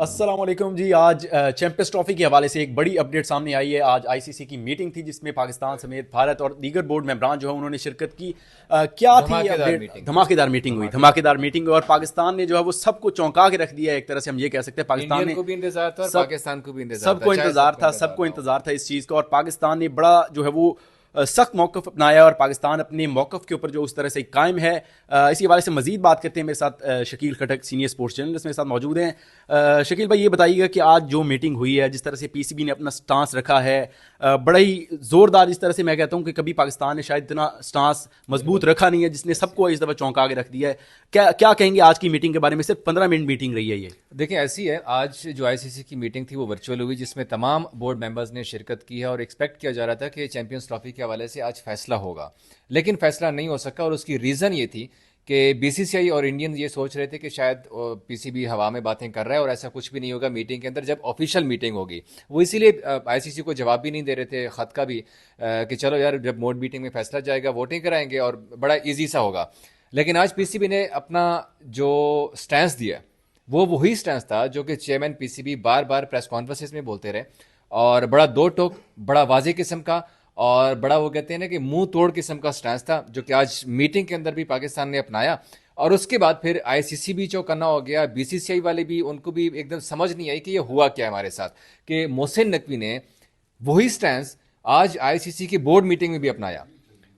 अस्सलाम वालेकुम जी। आज चैंपियंस ट्रॉफी के हवाले से एक बड़ी अपडेट सामने आई है। आज आईसीसी की मीटिंग थी जिसमें पाकिस्तान समेत भारत और दीगर बोर्ड मेंबरान जो है उन्होंने शिरकत की। क्या थी ये धमाकेदार अपडेट? मीटिंग थी। धमाकेदार मीटिंग हुई, धमाकेदार मीटिंग हुई और पाकिस्तान ने जो है वो सबको चौंका के रख दिया है। एक तरह से हम ये कह सकते हैं पाकिस्तान इंडियन ने को भी इंतजार था और सब पाकिस्तान को भी इंतजार था, सबको चाहे इंतजार सबको था, इंतजार सबको रहा हो। इंतजार था इस चीज़ का। और पाकिस्तान ने बड़ा जो है वो सख्त मौकफ अपनाया और पाकिस्तान अपने मौकफ के ऊपर जो उस तरह से कायम है। इसी हवाले से मजीद बात करते हैं। मेरे साथ शकील खटक सीनियर स्पोर्ट्स जर्नलिस्ट मेरे साथ मौजूद हैं। शकील भाई, ये बताइएगा कि आज जो मीटिंग हुई है, जिस तरह से पीसीबी ने अपना स्टांस रखा है, बड़ा ही जोरदार, जिस तरह से मैं कहता हूँ कि कभी पाकिस्तान ने शायद इतना स्टांस मजबूत रखा नहीं है, जिसने सबको इस दफ़ा चौंका के रख दिया है। क्या क्या कहेंगे आज की मीटिंग के बारे में? सिर्फ 15 मिनट मीटिंग रही है ये। देखिए, ऐसी है, आज जो आईसीसी की मीटिंग थी वो वर्चुअल हुई, जिसमें तमाम बोर्ड मेंबर्स ने शिरकत की है और एक्सपेक्ट किया जा रहा था कि चैंपियंस ट्रॉफी के हवाले से आज फैसला होगा, लेकिन फैसला नहीं हो सका। और उसकी रीज़न ये थी कि बीसीसीआई और इंडियन ये सोच रहे थे कि शायद पीसीबी हवा में बातें कर रहा है और ऐसा कुछ भी नहीं होगा मीटिंग के अंदर जब ऑफिशियल मीटिंग होगी। वो इसीलिए आईसीसी को जवाब भी नहीं दे रहे थे, खत का भी, कि चलो यार, जब बोर्ड मीटिंग में फैसला जाएगा वोटिंग कराएंगे और बड़ा ईजी सा होगा। लेकिन आज पीसीबी ने अपना जो स्टैंस दिया वो वही स्टैंस था जो कि चेयरमैन पीसीबी बार बार प्रेस कॉन्फ्रेंसेस में बोलते रहे, और बड़ा दो टोक, बड़ा वाजे किस्म का और बड़ा, वो कहते हैं ना कि मुंह तोड़ किस्म का स्टैंस था, जो कि आज मीटिंग के अंदर भी पाकिस्तान ने अपनाया। और उसके बाद फिर आईसीसी भी चौकन्ना हो गया, बीसीसीआई वाले भी, उनको भी एकदम समझ नहीं आई कि ये हुआ क्या है हमारे साथ, कि मोहसिन नकवी ने वही स्टैंस आज आईसीसी की बोर्ड मीटिंग में भी अपनाया।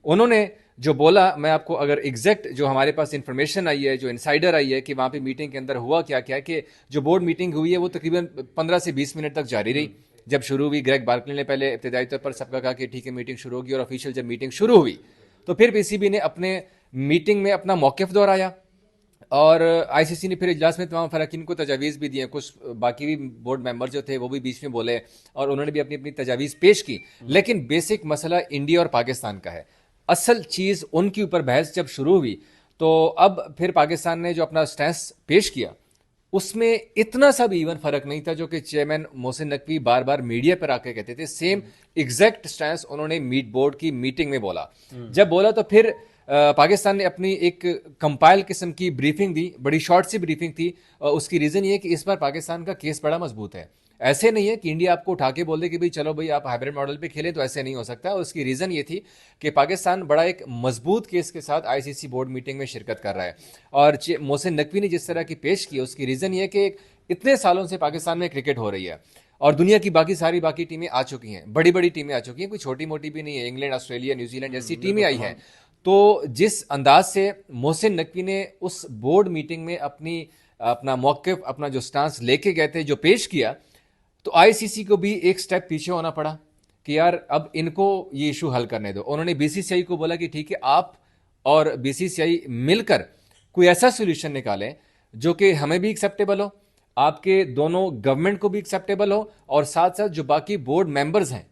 उन्होंने जो बोला, मैं आपको अगर एग्जैक्ट जो हमारे पास इंफॉर्मेशन आई है, जो इनसाइडर आई है कि वहाँ पे मीटिंग के अंदर हुआ क्या क्या, कि जो बोर्ड मीटिंग हुई है वो तकरीबन 15 से 20 मिनट तक जारी रही। जब शुरू हुई, ग्रेग बार्कले ने पहले इब्तदाई तौर पर सबका कहा कि ठीक है मीटिंग शुरू होगी, और ऑफिशियल जब मीटिंग शुरू हुई तो फिर पीसीबी ने अपने मीटिंग में अपना मौक़िफ़ दोहराया। और आईसीसी ने फिर इजलास में तमाम फ़रक़ीन को तजावीज़ भी दिए, कुछ बाकी भी बोर्ड मेंबर जो थे वो भी बीच में बोले और उन्होंने भी अपनी अपनी तजावीज़ पेश की। लेकिन बेसिक मसला इंडिया और पाकिस्तान का है। असल चीज़ उनके ऊपर बहस जब शुरू हुई तो अब फिर पाकिस्तान ने जो अपना स्टैंस पेश किया उसमें इतना सा भी इवन फर्क नहीं था जो कि चेयरमैन मोहसिन नकवी बार बार मीडिया पर आकर कहते थे। सेम एग्जैक्ट स्टैंस उन्होंने मीट बोर्ड की मीटिंग में बोला। जब बोला तो फिर पाकिस्तान ने अपनी एक कंपाइल किस्म की ब्रीफिंग दी, बड़ी शॉर्ट सी ब्रीफिंग थी। उसकी रीज़न ये है कि इस बार पाकिस्तान का केस बड़ा मजबूत है। ऐसे नहीं है कि इंडिया आपको उठा के बोल दे कि भाई चलो भाई आप हाइब्रिड मॉडल पे खेलें, तो ऐसे नहीं हो सकता। और उसकी रीज़न ये थी कि पाकिस्तान बड़ा एक मजबूत केस के साथ आईसीसी बोर्ड मीटिंग में शिरकत कर रहा है। और मोहसिन नकवी ने जिस तरह की पेश की, उसकी रीज़न ये है कि इतने सालों से पाकिस्तान में क्रिकेट हो रही है और दुनिया की बाकी टीमें आ चुकी हैं, बड़ी बड़ी टीमें आ चुकी हैं, कोई छोटी मोटी भी नहीं है। इंग्लैंड, ऑस्ट्रेलिया, न्यूजीलैंड जैसी टीमें आई हैं। तो जिस अंदाज से मोहसिन नकवी ने उस बोर्ड मीटिंग में अपना मौक़िफ़, अपना जो स्टांस लेके गए थे, जो पेश किया, तो आईसीसी को भी एक स्टेप पीछे होना पड़ा कि यार अब इनको ये इशू हल करने दो। उन्होंने बीसीसीआई को बोला कि ठीक है, आप और बीसीसीआई मिलकर कोई ऐसा सोल्यूशन निकालें जो कि हमें भी एक्सेप्टेबल हो, आपके दोनों गवर्नमेंट को भी एक्सेप्टेबल हो, और साथ साथ जो बाकी बोर्ड मेंबर्स हैं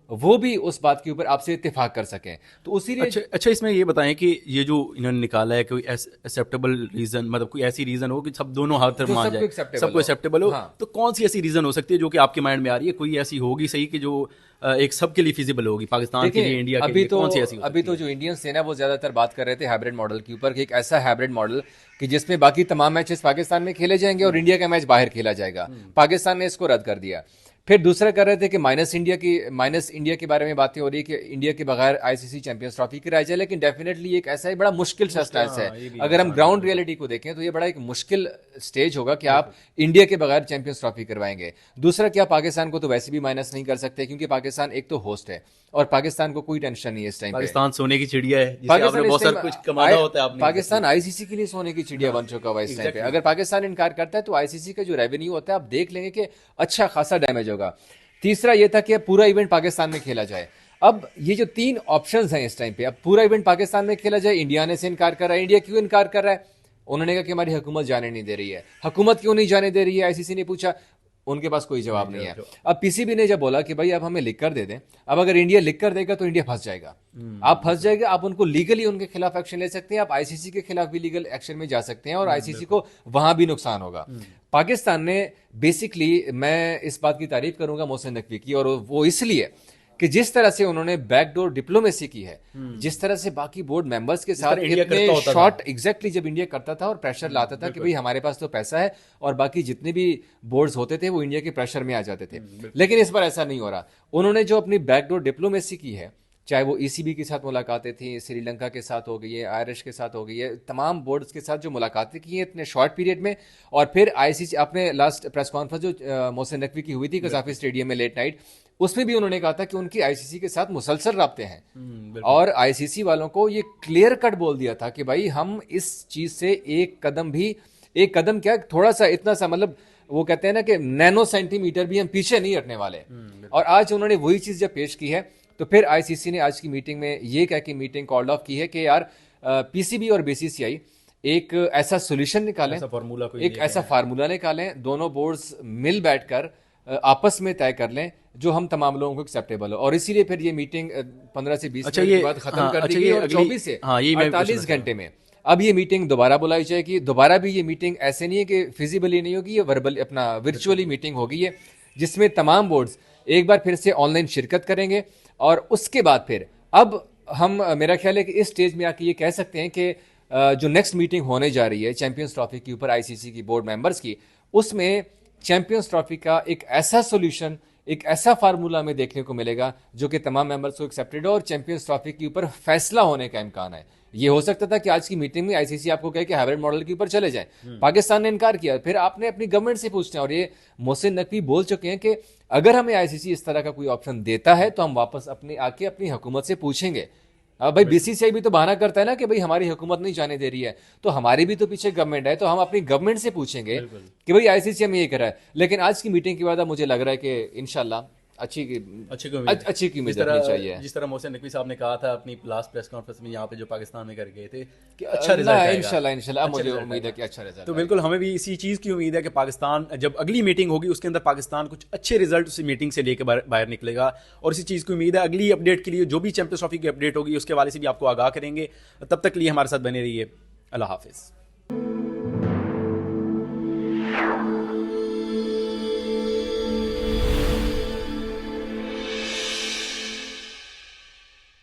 वो भी उस बात के ऊपर आपसे इत्तेफाक कर सकें। तो उसी लिए अच्छा अच्छा, इसमें ये बताएं कि ये जो इन्होंने निकाला है कोई एक्सेप्टेबल रीजन, मतलब कोई ऐसी रीजन हो कि सब दोनों हाथ तरफ जो मान सबको जाए, एक्सेप्टेबल सबको हो। एक्सेप्टेबल हो। हाँ, तो कौन सी ऐसी रीजन हो सकती है जो कि आपके माइंड में आ रही है? कोई ऐसी होगी सही कि जो एक सबके लिए फिजिबल होगी, पाकिस्तान के देखिए, लिए, इंडिया के अभी लिए? तो कौन सी ऐसी हो अभी सकती तो है? जो इंडियंस थे ना, वो ज़्यादातर बात कर रहे थे हाइब्रिड मॉडल के ऊपर, कि एक ऐसा हाइब्रिड मॉडल कि जिसमें बाकी तमाम मैचेस पाकिस्तान में खेले जाएंगे और इंडिया का मैच बाहर खेला जाएगा। पाकिस्तान ने इसको रद्द कर दिया। फिर दूसरा कर रहे थे कि माइनस इंडिया के बारे में बातें हो रही कि इंडिया के बगैर आईसीसी चैंपियंस ट्रॉफी कराई जाए। लेकिन डेफिनेटली एक ऐसा ही बड़ा मुश्किल सा स्टेज है। हाँ, ये भी अगर हम आसान नहीं ग्राउंड होगा। रियलिटी को देखें तो ये बड़ा एक मुश्किल स्टेज होगा कि आप इंडिया के बगैर चैंपियंस ट्रॉफी करवाएंगे। दूसरा, क्या पाकिस्तान को तो वैसे भी माइनस नहीं कर सकते, क्योंकि पाकिस्तान एक तो होस्ट है और पाकिस्तान को कोई टेंशन नहीं है इस टाइम पे। पाकिस्तान सोने की चिड़िया है, जिसे आपने पाकिस्तान इस बहुत टाइम सारा कुछ कमाना होता है आपने। पाकिस्तान आईसीसी के लिए सोने की चिड़िया बन चुका हुआ है इस टाइम पे। एग्जैक्टली। अगर पाकिस्तान इनकार करता है तो आईसीसी का जो रेवेन्यू होता है आप देख लेंगे कि अच्छा खासा डैमेज होगा। तीसरा ये था कि अब पूरा इवेंट पाकिस्तान में खेला जाए। अब ये जो तीन ऑप्शंस हैं इस टाइम पे, अब पूरा इवेंट पाकिस्तान में खेला जाए, इंडिया ने से इनकार कर रहा है। इंडिया क्यों इनकार कर रहा है? उन्होंने कहा कि हमारी हुकूमत जाने नहीं दे रही है। हुकूमत क्यों नहीं जाने दे रही है, आईसीसी ने पूछा। उनके पास कोई जवाब नहीं है। अब पीसीबी ने जब बोला कि भाई अब हमें लिख कर दे दें, अब अगर इंडिया लिख कर देगा तो इंडिया फंस जाएगा। आप फंस जाएगा, आप उनको लीगली उनके खिलाफ एक्शन ले सकते हैं, आप आईसीसी के खिलाफ भी लीगल एक्शन में जा सकते हैं और आईसीसी को वहां भी नुकसान होगा। पाकिस्तान ने बेसिकली, मैं इस बात की तारीफ करूंगा मोहसिन नकवी की, और वो इसलिए कि जिस तरह से उन्होंने बैकडोर डिप्लोमेसी की है, जिस तरह से बाकी बोर्ड मेंबर्स के साथ इतने शॉर्ट एग्जैक्टली जब इंडिया करता था और प्रेशर लाता था कि भाई हमारे पास तो पैसा है, और बाकी जितने भी बोर्ड्स होते थे वो इंडिया के प्रेशर में आ जाते थे। लेकिन इस बार ऐसा नहीं हो रहा। उन्होंने जो अपनी बैकडोर डिप्लोमेसी की है, चाहे वो ईसीबी के साथ मुलाकातें थी, श्रीलंका के साथ हो गई है, आयरिश के साथ हो गई है, तमाम बोर्ड्स के साथ जो मुलाकातें की हैं इतने शॉर्ट पीरियड में, और फिर आईसीसी आपने लास्ट प्रेस कॉन्फ्रेंस जो मोहसिन नकवी की हुई थी कजाफी स्टेडियम में लेट नाइट, उसमें भी उन्होंने कहा था कि उनकी आईसीसी के साथ मुसलसल राब्ते हैं, और आईसीसी वालों को ये क्लियर कट बोल दिया था कि भाई हम इस चीज से एक कदम क्या, थोड़ा सा, इतना सा, मतलब वो कहते हैं ना कि नैनो सेंटीमीटर भी हम पीछे नहीं हटने वाले। और आज उन्होंने वही चीज जब पेश की है, तो फिर आईसीसी ने आज की मीटिंग में ये कह के मीटिंग कॉल्ड ऑफ की है कि यार पीसीबी और बीसीसीआई एक ऐसा सोल्यूशन निकालें, एक ऐसा फार्मूला निकालें, दोनों बोर्ड्स मिल बैठकर आपस में तय कर लें जो हम तमाम लोगों को एक्सेप्टेबल हो। और इसीलिए फिर ये मीटिंग 15 से 20 मिनट के बाद खत्म कर दी गई, और 24 से 48 घंटे में अब ये मीटिंग दोबारा बुलाई जाएगी। दोबारा भी ये मीटिंग ऐसे नहीं है कि फिजिबली नहीं होगी, ये वर्बल अपना वर्चुअली मीटिंग होगी है, जिसमें तमाम बोर्ड्स एक बार फिर से ऑनलाइन शिरकत करेंगे। और उसके बाद फिर अब हम, मेरा ख्याल है कि इस स्टेज में आके ये कह सकते हैं कि जो नेक्स्ट मीटिंग होने जा रही है चैंपियंस ट्रॉफी के ऊपर आईसीसी की बोर्ड मेंबर्स की, उसमें चैंपियंस ट्रॉफी का एक ऐसा सोल्यूशन, एक ऐसा फार्मूला में देखने को मिलेगा जो कि तमाम मेंबर्स को एक्सेप्टेड हो, और चैंपियंस ट्रॉफी के ऊपर फैसला होने का इम्कान है। ये हो सकता था कि आज की मीटिंग में आईसीसी आपको कहे कि हाइब्रिड मॉडल के ऊपर चले जाएं, पाकिस्तान ने इनकार किया, फिर आपने अपनी गवर्नमेंट से पूछते हैं, और ये मोहसिन नकवी बोल चुके हैं कि अगर हमें आईसीसी इस तरह का कोई ऑप्शन देता है तो हम वापस अपनी हुकूमत से पूछेंगे। अब भाई बीसीसीआई भी तो बहाना करता है ना कि भाई हमारी हुकूमत नहीं जाने दे रही है, तो हमारी भी तो पीछे गवर्नमेंट है, तो हम अपनी गवर्नमेंट से पूछेंगे कि भाई आईसीसी हमें ये करा है। लेकिन आज की मीटिंग के बाद मुझे लग रहा है कि इंशाल्लाह अच्छी की उम्मीद रखनी चाहिए। जिस तरह मोहसिन नकवी साहब ने कहा था अपनी लास्ट प्रेस कॉन्फ्रेंस में यहाँ पे जो पाकिस्तान में कर गए थे कि अच्छा रिजल्ट आएगा, इंशाल्लाह मुझे उम्मीद है कि अच्छा रिजल्ट। तो बिल्कुल हमें भी इसी चीज़ की उम्मीद है कि पाकिस्तान जब अगली मीटिंग होगी उसके अंदर पाकिस्तान कुछ अच्छे रिजल्ट उस मीटिंग से लेकर बाहर निकलेगा, और इसी चीज़ की उम्मीद है अगली अपडेट के लिए, जो भी चैंपियंस ट्रॉफी की अपडेट होगी उसके वाले से भी आपको आगाह करेंगे। तब तक लिए हमारे साथ बने रहिए। अल्लाह हाफिज़।